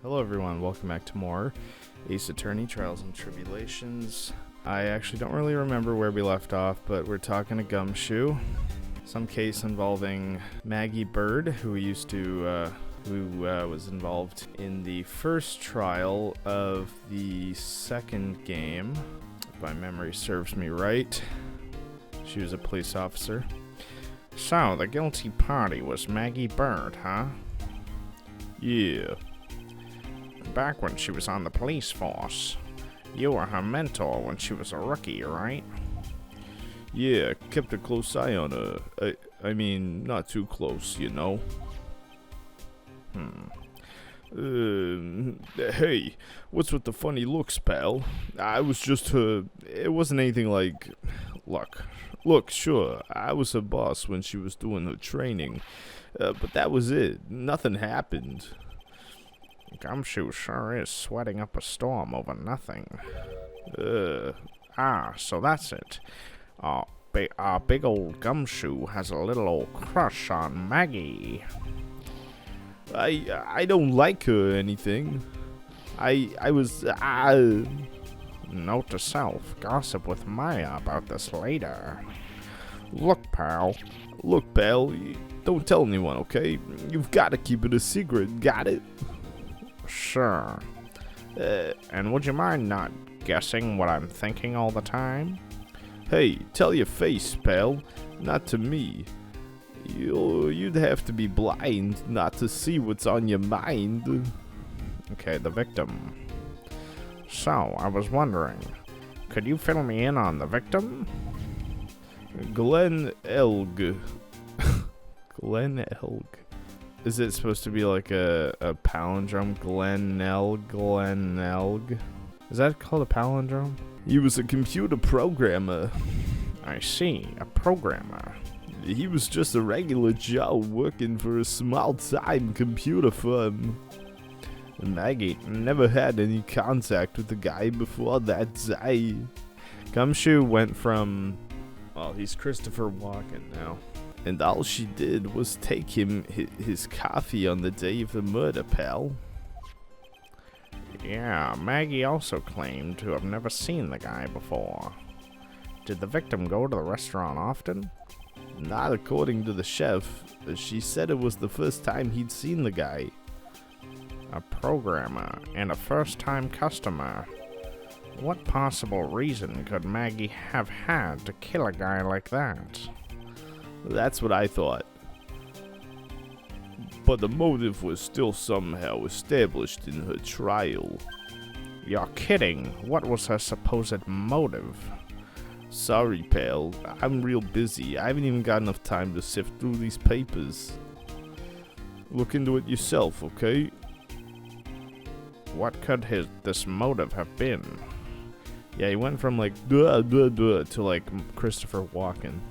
Hello everyone, welcome back to more Ace Attorney Trials and Tribulations. I actually don't really remember where we left off, but we're talking to Gumshoe. Some case involving Maggie Bird, who was involved in the first trial of the second game, if my memory serves me right. She was a police officer. So, the guilty party was Maggie Bird, huh? Yeah. Back when she was on the police force. You were her mentor when she was a rookie, right? Yeah, kept a close eye on her. I mean, not too close, you know. Hey, what's with the funny looks, pal? I was just her... It wasn't anything like... Look, sure, I was her boss when she was doing her training. But that was it. Nothing happened. Gumshoe sure is sweating up a storm over nothing. So that's it. Big old Gumshoe has a little old crush on Maggie. I don't like her or anything. Note to self, gossip with Maya about this later. Look, pal, don't tell anyone, okay? You've got to keep it a secret, got it? Sure. And would you mind not guessing what I'm thinking all the time? Hey, tell your face, pal. Not to me. You'd have to be blind not to see what's on your mind. Okay, the victim. So, I was wondering, could you fill me in on the victim? Glenn Elg. Glenn Elg. Is it supposed to be like a palindrome? Glenn Elg? Is that called a palindrome? He was a computer programmer. I see, a programmer. He was just a regular Joe working for a small-time computer firm. Maggie never had any contact with the guy before that day. Gumshoe went from... Well, he's Christopher Walken now. And all she did was take him his coffee on the day of the murder, pal. Yeah, Maggie also claimed to have never seen the guy before. Did the victim go to the restaurant often? Not according to the chef. She said it was the first time he'd seen the guy. A programmer and a first-time customer. What possible reason could Maggie have had to kill a guy like that? That's what I thought. But the motive was still somehow established in her trial. You're kidding. What was her supposed motive? Sorry, pal. I'm real busy. I haven't even got enough time to sift through these papers. Look into it yourself, okay? What could this motive have been? Yeah, he went from like to like Christopher Walken.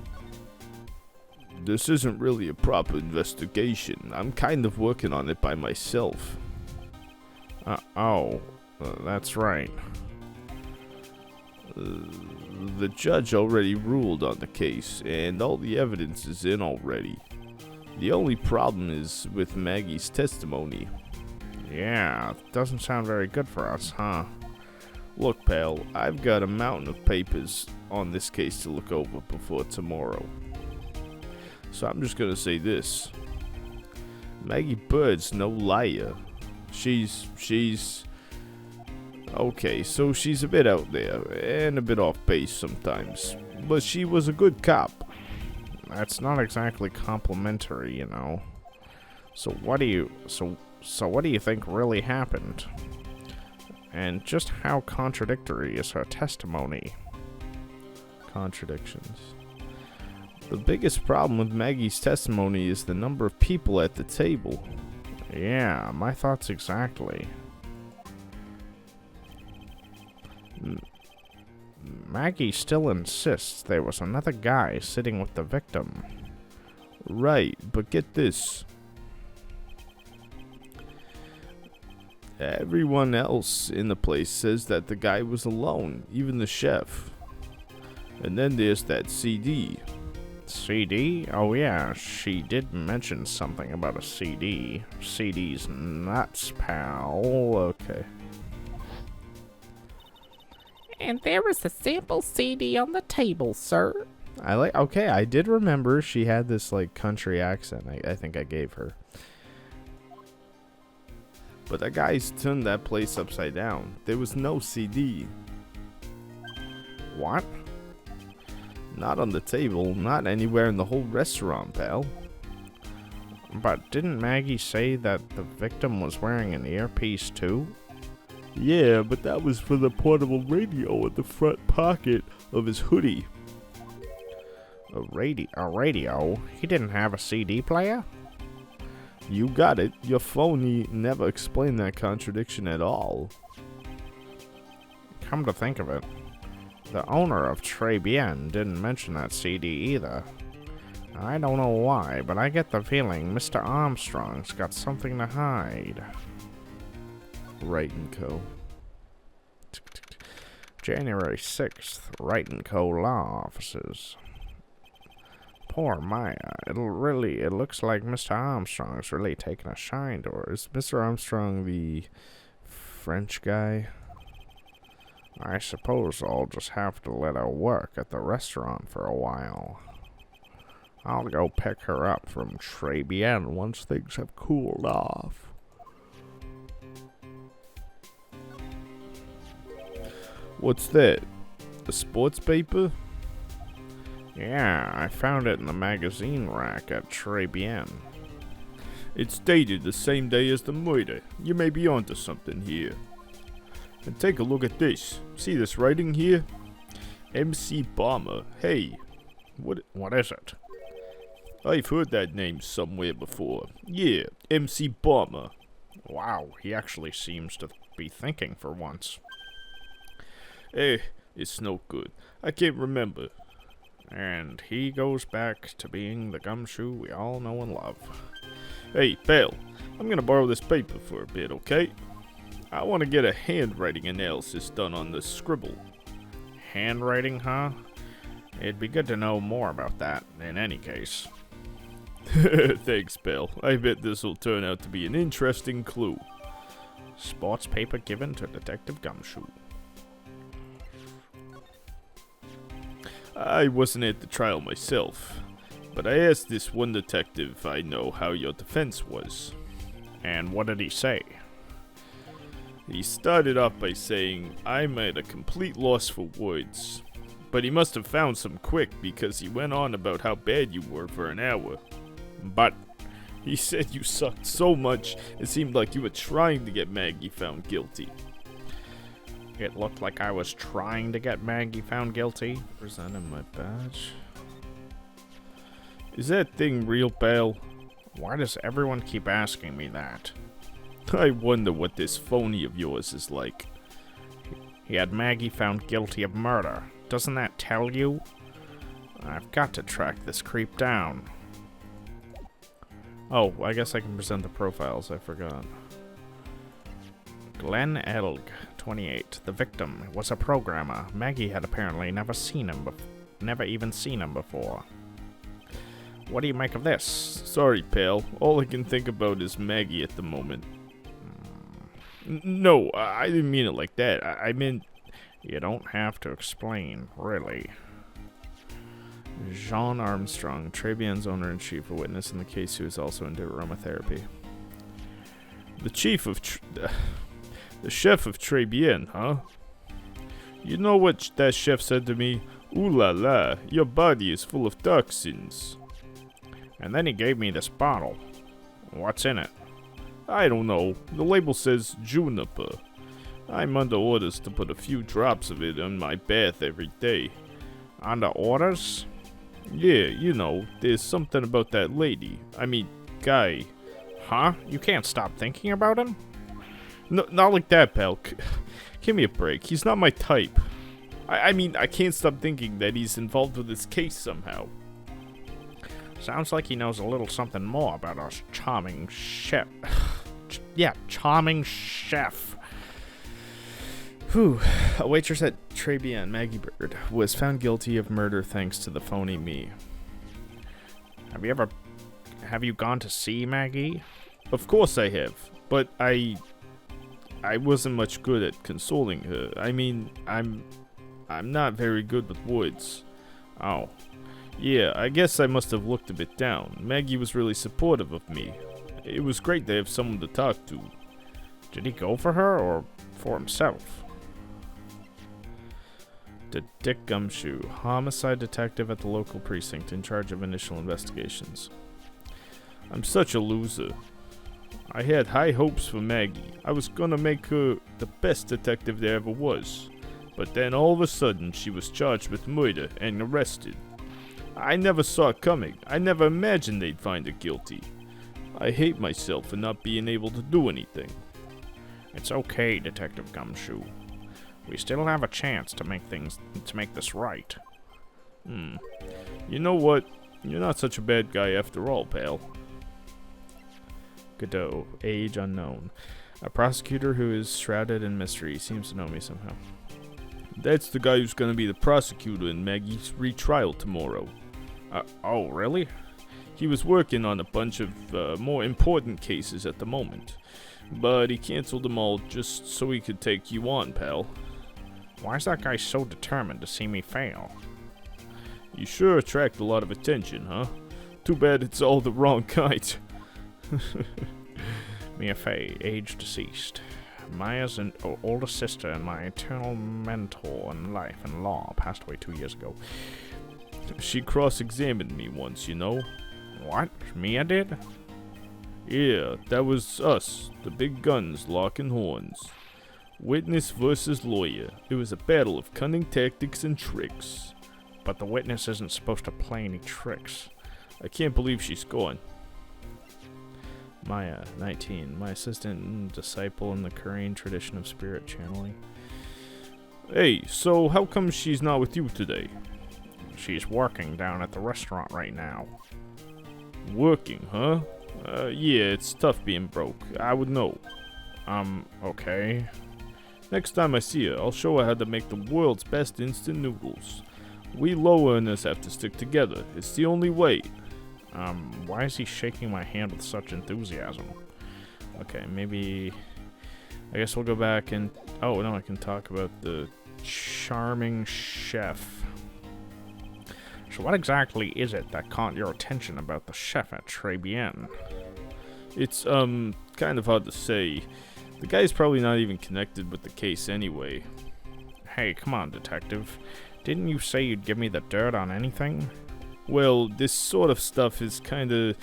This isn't really a proper investigation. I'm kind of working on it by myself. That's right. The judge already ruled on the case, and all the evidence is in already. The only problem is with Maggie's testimony. Yeah, doesn't sound very good for us, huh? Look, pal, I've got a mountain of papers on this case to look over before tomorrow. So I'm just gonna say this. Maggie Bird's no liar. She's... Okay, so she's a bit out there, and a bit off base sometimes. But she was a good cop. That's not exactly complimentary, you know. So what do you think really happened? And just how contradictory is her testimony? Contradictions. The biggest problem with Maggie's testimony is the number of people at the table. Yeah, my thoughts exactly. Maggie still insists there was another guy sitting with the victim. Right, but get this. Everyone else in the place says that the guy was alone, even the chef. And then there's that CD. CD? Oh yeah, she did mention something about a CD. CD's nuts, pal. Okay. And there is a sample CD on the table, sir. Okay, I did remember she had this, like, country accent I think I gave her. But that guy's turned that place upside down. There was no CD. What? Not on the table, not anywhere in the whole restaurant, pal. But didn't Maggie say that the victim was wearing an earpiece too? Yeah, but that was for the portable radio at the front pocket of his hoodie. A radio? He didn't have a CD player? You got it. Your phony never explained that contradiction at all. Come to think of it, the owner of Tribulations didn't mention that CD either. I don't know why, but I get the feeling Mr. Armstrong's got something to hide. Wright & Co. January 6th, Wright & Co. Law Offices. Poor Maya. It looks like Mr. Armstrong's really taking a shine to her. Is Mr. Armstrong the French guy? I suppose I'll just have to let her work at the restaurant for a while. I'll go pick her up from Tribulations once things have cooled off. What's that? A sports paper? Yeah, I found it in the magazine rack at Tribulations. It's dated the same day as the murder. You may be onto something here. And take a look at this. See this writing here? MC Bomber. Hey, what is it? I've heard that name somewhere before. Yeah, MC Bomber. Wow, he actually seems to be thinking for once. It's no good. I can't remember. And he goes back to being the gumshoe we all know and love. Hey, pal, I'm gonna borrow this paper for a bit, okay? I want to get a handwriting analysis done on this scribble. Handwriting, huh? It'd be good to know more about that, in any case. Thanks, pal. I bet this'll turn out to be an interesting clue. Sports paper given to Detective Gumshoe. I wasn't at the trial myself, but I asked this one detective I know how your defense was. And what did he say? He started off by saying I'm at a complete loss for words, but he must have found some quick because he went on about how bad you were for an hour. But he said you sucked so much it seemed like you were trying to get Maggie found guilty. It looked like I was trying to get Maggie found guilty. Presenting my badge. Is that thing real, pal? Why does everyone keep asking me that? I wonder what this phony of yours is like. He had Maggie found guilty of murder. Doesn't that tell you? I've got to track this creep down. Oh, I guess I can present the profiles. I forgot. Glenn Elg, 28. The victim was a programmer. Maggie had apparently never even seen him before. What do you make of this? Sorry, pal. All I can think about is Maggie at the moment. No, I didn't mean it like that. I meant... You don't have to explain, really. Jean Armstrong, Tribulations owner-in-chief, a witness in the case who is also into aromatherapy. The chief of... the chef of Tribulations, huh? You know what that chef said to me? Ooh la la, your body is full of toxins. And then he gave me this bottle. What's in it? I don't know. The label says juniper. I'm under orders to put a few drops of it in my bath every day. Under orders? Yeah, you know, there's something about that lady. Guy. Huh? You can't stop thinking about him? No, not like that, pal. Give me a break. He's not my type. I can't stop thinking that he's involved with this case somehow. Sounds like he knows a little something more about our charming chef. Charming chef. Whew. A waitress at Tribulations, Maggie Bird, was found guilty of murder thanks to the phony me. Have you gone to see Maggie? Of course I have, but I wasn't much good at consoling her. I mean, I'm not very good with words. Oh. Yeah, I guess I must have looked a bit down. Maggie was really supportive of me. It was great to have someone to talk to. Did he go for her or for himself? To Dick Gumshoe, homicide detective at the local precinct in charge of initial investigations. I'm such a loser. I had high hopes for Maggie. I was gonna make her the best detective there ever was. But then all of a sudden she was charged with murder and arrested. I never saw it coming. I never imagined they'd find her guilty. I hate myself for not being able to do anything. It's okay, Detective Gumshoe. We still have a chance to make this right. You know what? You're not such a bad guy after all, pal. Godot, age unknown. A prosecutor who is shrouded in mystery seems to know me somehow. That's the guy who's gonna be the prosecutor in Maggie's retrial tomorrow. Oh, really? He was working on a bunch of more important cases at the moment. But he canceled them all just so he could take you on, pal. Why's that guy so determined to see me fail? You sure attract a lot of attention, huh? Too bad it's all the wrong kind. Mia Fey, age deceased. Maya's older sister and my eternal mentor in life and law passed away 2 years ago. She cross-examined me once, you know. What? Mia did? Yeah, that was us, the big guns locking horns. Witness versus lawyer. It was a battle of cunning tactics and tricks. But the witness isn't supposed to play any tricks. I can't believe she's gone. Maya, 19, my assistant and disciple in the Korean tradition of spirit channeling. Hey, so how come she's not with you today? She's working down at the restaurant right now. Working, huh? Yeah, it's tough being broke. I would know. Okay. Next time I see her, I'll show her how to make the world's best instant noodles. We low earners have to stick together. It's the only way. Why is he shaking my hand with such enthusiasm? Okay, maybe... I guess we'll go back and... Oh, no, I can talk about the charming chef. So what exactly is it that caught your attention about the chef at Tribulations? It's, kind of hard to say. The guy's probably not even connected with the case anyway. Hey, come on, detective. Didn't you say you'd give me the dirt on anything? Well, this sort of stuff is kinda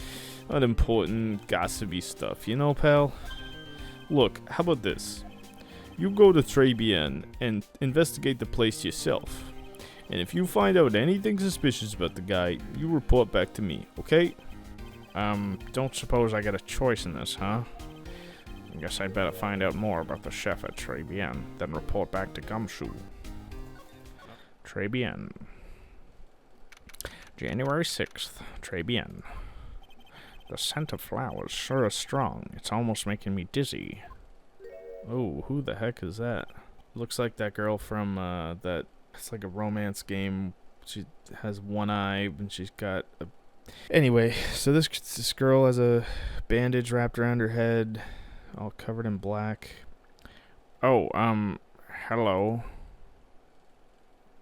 unimportant, gossipy stuff, you know, pal? Look, how about this? You go to Tribulations and investigate the place yourself. And if you find out anything suspicious about the guy, you report back to me, okay? Don't suppose I get a choice in this, huh? I guess I'd better find out more about the chef at Tribulations, then report back to Gumshoe. Tribulations. January 6th, Tribulations. The scent of flowers sure is strong. It's almost making me dizzy. Oh, who the heck is that? Looks like that girl from, that... It's like a romance game. She has one eye, and she's got a... Anyway, so this girl has a bandage wrapped around her head, all covered in black. Oh, hello.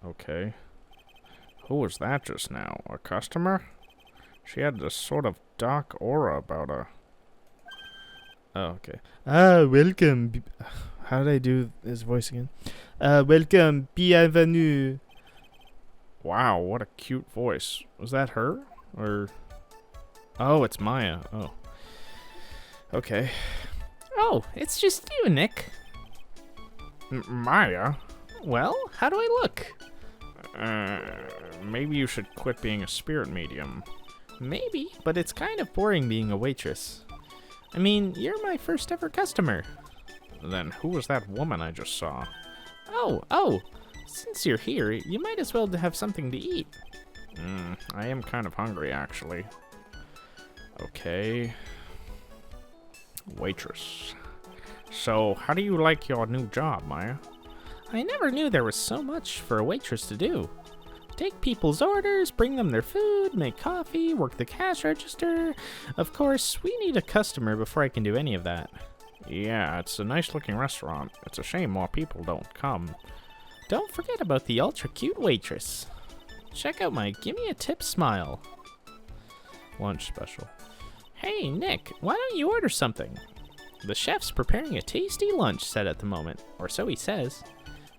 Okay. Who was that just now? A customer? She had this sort of dark aura about her. Oh, okay. Welcome. How did I do his voice again? Welcome, bienvenue. Wow, what a cute voice. Was that her? Or... Oh, it's Maya. Oh. Okay. Oh, it's just you, Nick. Maya? Well, how do I look? Maybe you should quit being a spirit medium. Maybe, but it's kind of boring being a waitress. I mean, you're my first ever customer. Then who was that woman I just saw? Oh, since you're here, you might as well have something to eat. I am kind of hungry, actually. Okay. Waitress. So, how do you like your new job, Maya? I never knew there was so much for a waitress to do. Take people's orders, bring them their food, make coffee, work the cash register. Of course, we need a customer before I can do any of that. Yeah, it's a nice-looking restaurant. It's a shame more people don't come. Don't forget about the ultra cute waitress. Check out my gimme a tip smile. Lunch special. Hey, Nick, why don't you order something? The chef's preparing a tasty lunch set at the moment, or so he says.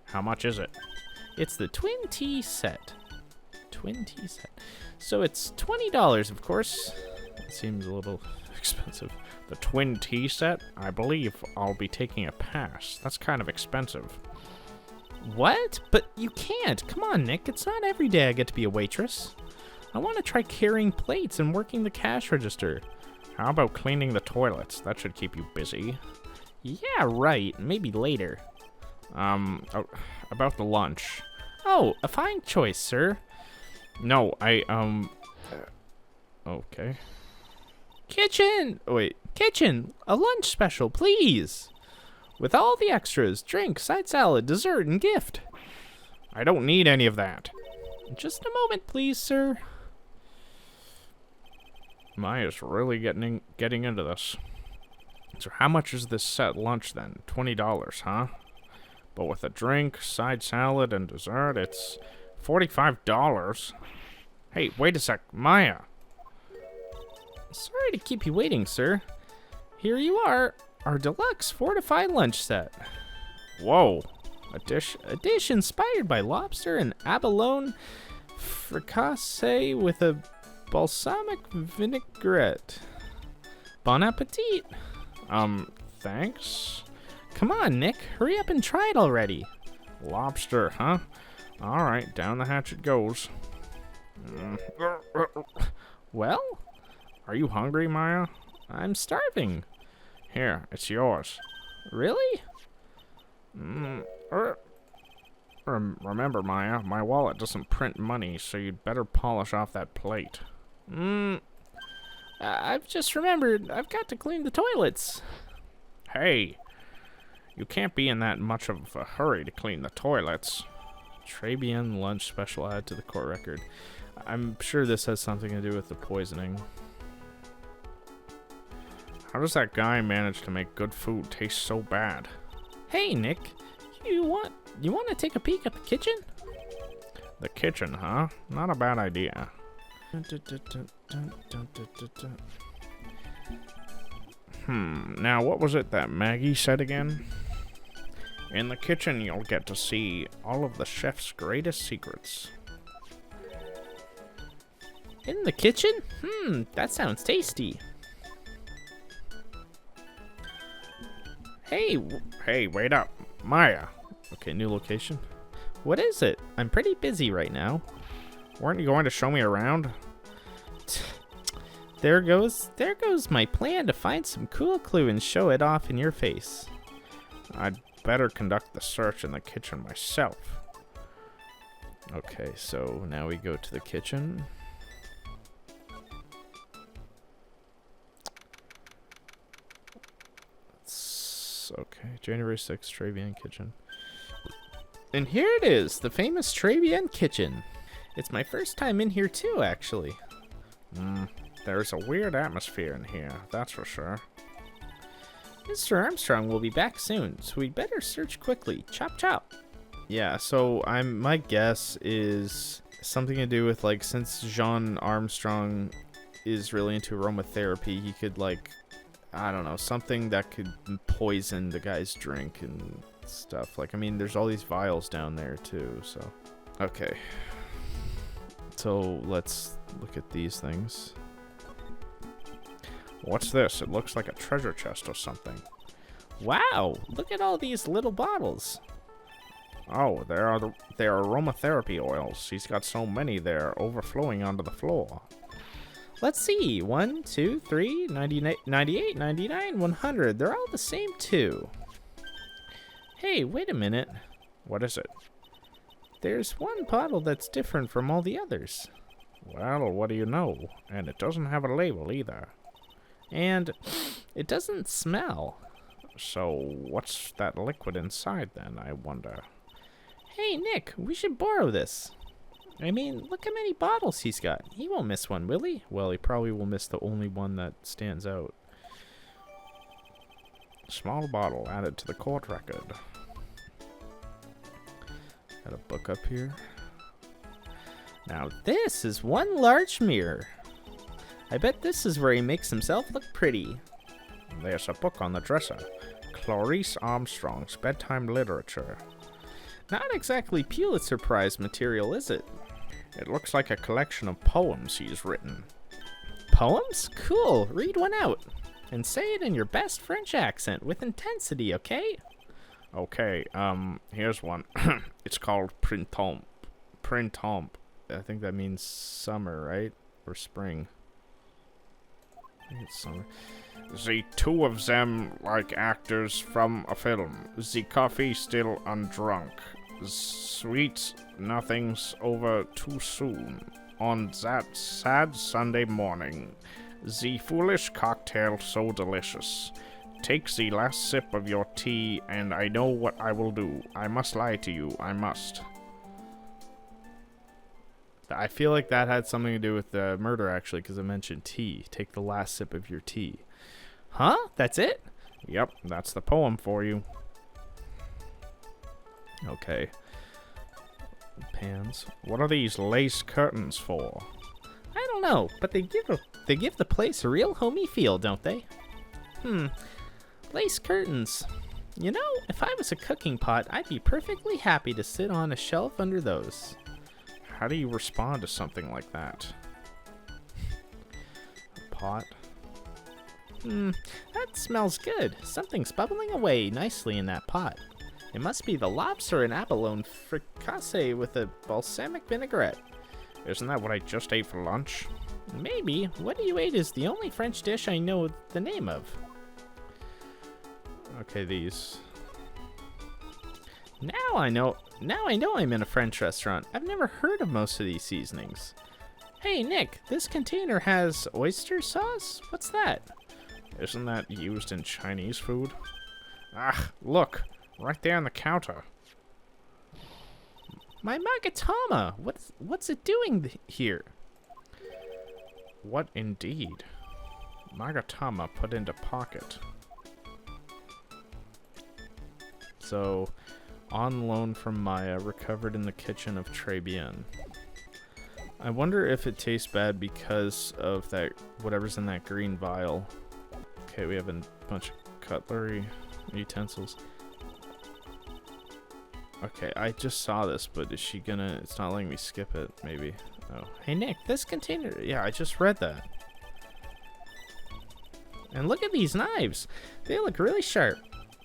How much is it? It's the twin tea set. Twin tea set. So it's $20, of course. It seems a little expensive. The twin tea set? I believe I'll be taking a pass. That's kind of expensive. What? But you can't. Come on, Nick. It's not every day I get to be a waitress. I want to try carrying plates and working the cash register. How about cleaning the toilets? That should keep you busy. Yeah, right. Maybe later. About the lunch. Oh, a fine choice, sir. No, okay. Kitchen! Wait, kitchen! A lunch special, please! With all the extras, drink, side salad, dessert, and gift. I don't need any of that. Just a moment, please, sir. Maya's really getting into this. So how much is this set lunch then? $20, huh? But with a drink, side salad, and dessert, it's $45. Hey, wait a sec, Maya. Sorry to keep you waiting, sir. Here you are, our deluxe fortified lunch set. Whoa. A dish inspired by lobster and abalone fricassee with a balsamic vinaigrette. Bon appetit. Thanks? Come on, Nick. Hurry up and try it already. Lobster, huh? Alright, down the hatch it goes. Well? Are you hungry, Maya? I'm starving. Here, it's yours. Really? Remember, Maya, my wallet doesn't print money, so you'd better polish off that plate. I've just remembered I've got to clean the toilets. Hey, you can't be in that much of a hurry to clean the toilets. Tribulations lunch special add to the court record. I'm sure this has something to do with the poisoning. How does that guy manage to make good food taste so bad? Hey, Nick, you want to take a peek at the kitchen? The kitchen, huh? Not a bad idea. Now what was it that Maggie said again? In the kitchen you'll get to see all of the chef's greatest secrets. In the kitchen? That sounds tasty. Hey, wait up. Maya. Okay, new location. What is it? I'm pretty busy right now. Weren't you going to show me around? There goes my plan to find some cool clue and show it off in your face. I'd better conduct the search in the kitchen myself. Okay, so now we go to the kitchen. Okay, January 6th, Tribulations kitchen. And here it is, the famous Tribulations kitchen. It's my first time in here too, actually. There's a weird atmosphere in here, that's for sure. Mr. Armstrong will be back soon, so we'd better search quickly. Chop chop. Yeah, so my guess is something to do with, like, since Jean Armstrong is really into aromatherapy, he could, like, I don't know, something that could poison the guy's drink and stuff. Like, I mean, there's all these vials down there too, so. Okay. So let's look at these things. What's this? It looks like a treasure chest or something. Wow, look at all these little bottles. Oh, they're aromatherapy oils. He's got so many they're overflowing onto the floor. Let's see. 1, 2, 3, 98, 99, 100. They're all the same too. Hey, wait a minute. What is it? There's one bottle that's different from all the others. Well, what do you know? And it doesn't have a label either. And it doesn't smell. So what's that liquid inside then, I wonder? Hey, Nick, we should borrow this. I mean, look how many bottles he's got. He won't miss one, will he? Well, he probably will miss the only one that stands out. Small bottle added to the court record. Got a book up here. Now this is one large mirror. I bet this is where he makes himself look pretty. There's a book on the dresser. Clarice Armstrong's Bedtime Literature. Not exactly Pulitzer Prize material, is it? It looks like a collection of poems he's written. Poems? Cool. Read one out. And say it in your best French accent with intensity, okay? Okay, here's one. It's called Printemps. Printemps. I think that means summer, right? Or spring. I think it's summer. The two of them like actors from a film. The coffee still undrunk. Sweet nothing's over too soon. On that sad Sunday morning, the foolish cocktail so delicious. Take the last sip of your tea, and I know what I will do. I must lie to you. I must. I feel like that had something to do with the murder, actually, because it mentioned tea. Take the last sip of your tea. Huh? That's it? Yep, that's the poem for you. Okay. Pans. What are these lace curtains for? I don't know, but they give the place a real homey feel, don't they? Lace curtains. You know, if I was a cooking pot, I'd be perfectly happy to sit on a shelf under those. How do you respond to something like that? A pot. That smells good. Something's bubbling away nicely in that pot. It must be the lobster and abalone fricassee with a balsamic vinaigrette. Isn't that what I just ate for lunch? Maybe. What you ate is the only French dish I know the name of. Okay, these. Now I know I'm in a French restaurant. I've never heard of most of these seasonings. Hey, Nick, this container has oyster sauce? What's that? Isn't that used in Chinese food? Ah, look! Right there on the counter. My magatama! What's it doing here? What indeed? Magatama put into pocket. So, on loan from Maya, recovered in the kitchen of Tribulations. I wonder if it tastes bad because of that, whatever's in that green vial. Okay, we have a bunch of cutlery, utensils. Okay, I just saw this, but is she gonna... It's not letting me skip it, maybe. Oh. Hey, Nick, this container... Yeah, I just read that. And look at these knives. They look really sharp.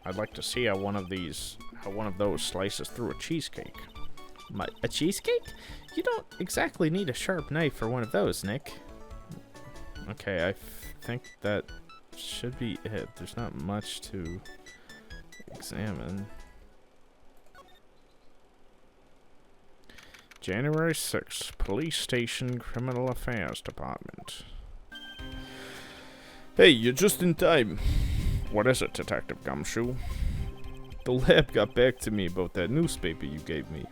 I'd like to see how one of those slices through a cheesecake. A cheesecake? You don't exactly need a sharp knife for one of those, Nick. Okay, I think that should be it. There's not much to examine. January 6th, Police Station Criminal Affairs Department. Hey, you're just in time. What is it, Detective Gumshoe? The lab got back to me about that newspaper you gave me.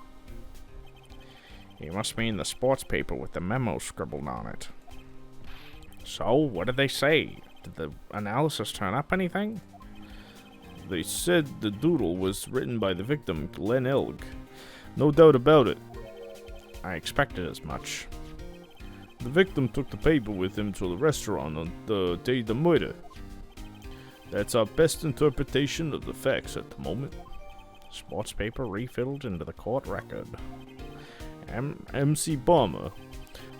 You must mean the sports paper with the memo scribbled on it. So, what did they say? Did the analysis turn up anything? They said the doodle was written by the victim, Glenn Elg. No doubt about it. I expected as much. The victim took the paper with him to the restaurant on the day of the murder. That's our best interpretation of the facts at the moment. Sports paper refilled into the court record. MC Bomber.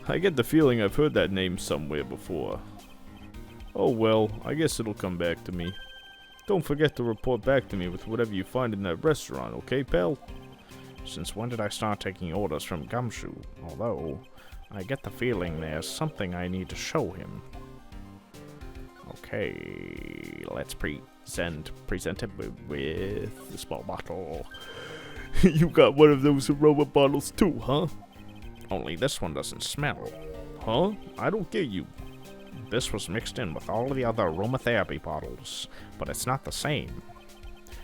I get the feeling I've heard that name somewhere before. Oh well, I guess it'll come back to me. Don't forget to report back to me with whatever you find in that restaurant, okay, pal? Since when did I start taking orders from Gumshoe? Although, I get the feeling there's something I need to show him. Okay, let's present it with the small bottle. You got one of those aroma bottles too, huh? Only this one doesn't smell. Huh? I don't get you. This was mixed in with all of the other aromatherapy bottles, but it's not the same.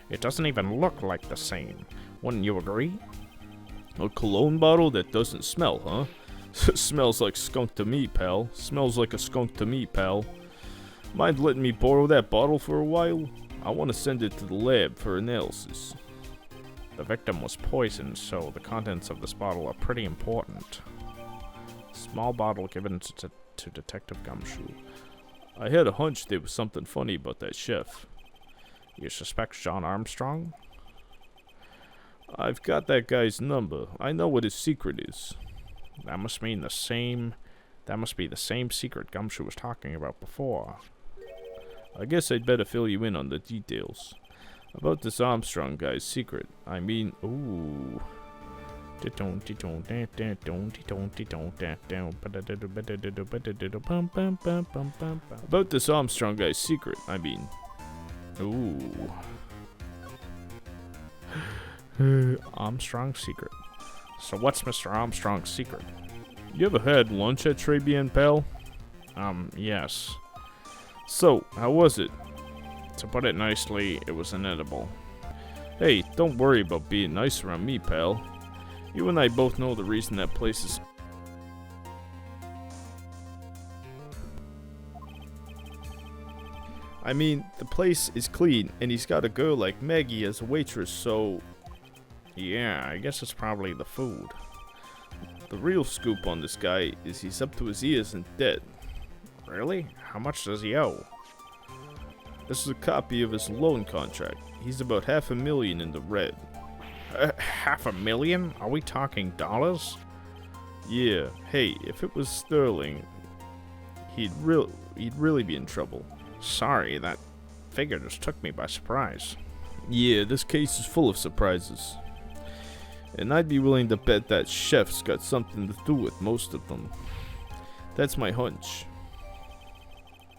It doesn't even look like the same. Wouldn't you agree? A cologne bottle that doesn't smell, huh? Smells like skunk to me, pal. Smells like a skunk to me, pal. Mind letting me borrow that bottle for a while? I want to send it to the lab for analysis. The victim was poisoned, so the contents of this bottle are pretty important. Small bottle given to Detective Gumshoe. I had a hunch there was something funny about that chef. You suspect John Armstrong? I've got that guy's number. I know what his secret is. That must be the same secret Gumshoe was talking about before. I guess I'd better fill you in on the details. About this Armstrong guy's secret. I mean, ooh. About this Armstrong guy's secret, I mean. Ooh. Armstrong's secret. So what's Mr. Armstrong's secret? You ever had lunch at Tribulations, pal? Yes. So, how was it? To put it nicely, it was inedible. Hey, don't worry about being nice around me, pal. You and I both know the reason that place is... I mean, the place is clean, and he's got a girl like Maggie as a waitress, so... Yeah, I guess it's probably the food. The real scoop on this guy is he's up to his ears in debt. Really? How much does he owe? This is a copy of his loan contract. He's about $500,000 in the red. $500,000? Are we talking dollars? Yeah. Hey, if it was sterling, he'd really be in trouble. Sorry, that figure just took me by surprise. Yeah, this case is full of surprises. And I'd be willing to bet that chef's got something to do with most of them. That's my hunch.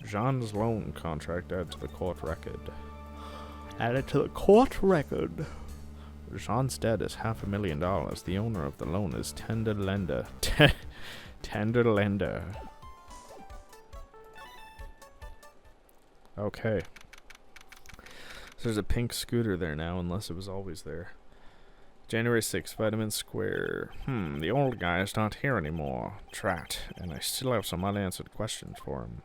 Jean's loan contract added to the court record. Added to the court record. Jean's debt is $500,000. The owner of the loan is tender lender. Tender lender. Okay. So there's a pink scooter there now, unless it was always there. January 6th, Vitamin Square. The old guy is not here anymore. Drat. And I still have some unanswered questions for him.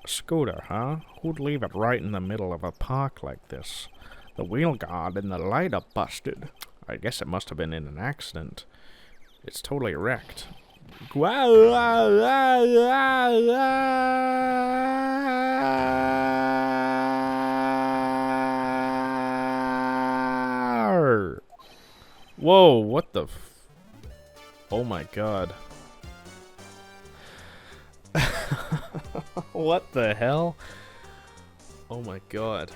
Scooter, huh? Who'd leave it right in the middle of a park like this? The wheel guard and the light are busted. I guess it must have been in an accident. It's totally wrecked. Whoa, what the oh my god. What the hell? Oh my god.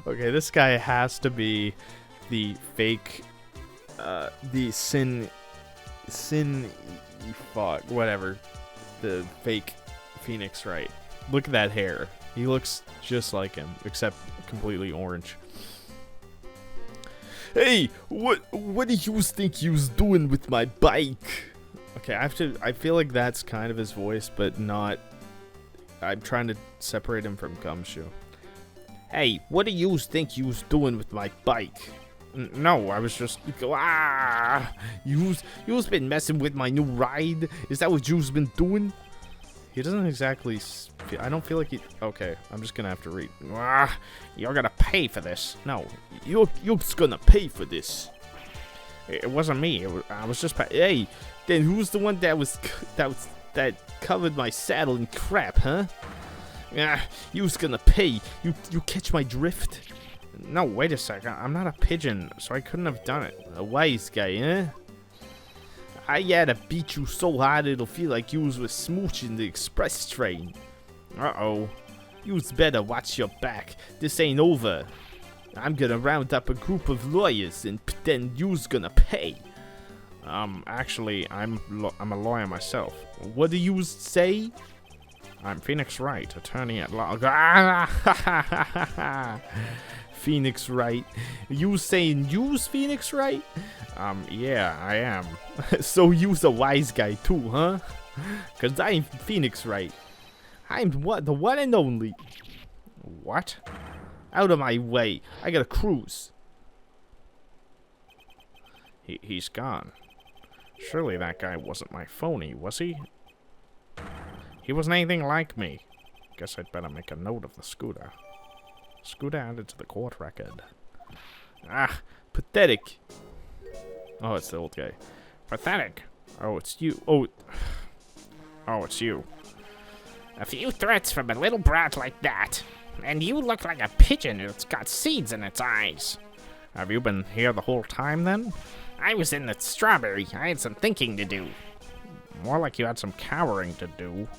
Okay, this guy has to be the fake, the whatever, the fake Phoenix Wright. Look at that hair. He looks just like him, except completely orange. Hey, what do you think you was doing with my bike? Okay, I feel like that's kind of his voice, but not. I'm trying to separate him from Gumshoe. Hey, what do you think you was doing with my bike? No, I was just. You's been messing with my new ride? Is that what you's been doing? He doesn't exactly. I don't feel like he. Okay, I'm just gonna have to read. You're gonna pay for this. No, you're gonna pay for this. It wasn't me. I was just. Hey, then who's the one that covered my saddle in crap, huh? You's gonna pay. You catch my drift? No, wait a second. I'm not a pigeon, so I couldn't have done it. A wise guy, huh? I had to beat you so hard it'll feel like you was smooching the express train. Uh-oh. You's better watch your back. This ain't over. I'm gonna round up a group of lawyers and then you's gonna pay. Actually, I'm a lawyer myself. What do you say? I'm Phoenix Wright, attorney at law. Phoenix Wright. You saying you's Phoenix Wright? Yeah, I am. So you's a wise guy too, huh? Cause I'm Phoenix Wright. I'm the one and only. What? Out of my way. I got a cruise. He's gone. Surely that guy wasn't my phony, was he? He wasn't anything like me. Guess I'd better make a note of the scooter. Scooter added to the court record. Ah, pathetic. Oh, it's the old guy. Pathetic. Oh, it's you. Oh, it's you. A few threats from a little brat like that, and you look like a pigeon that's got seeds in its eyes. Have you been here the whole time, then? I was in the strawberry. I had some thinking to do. More like you had some cowering to do.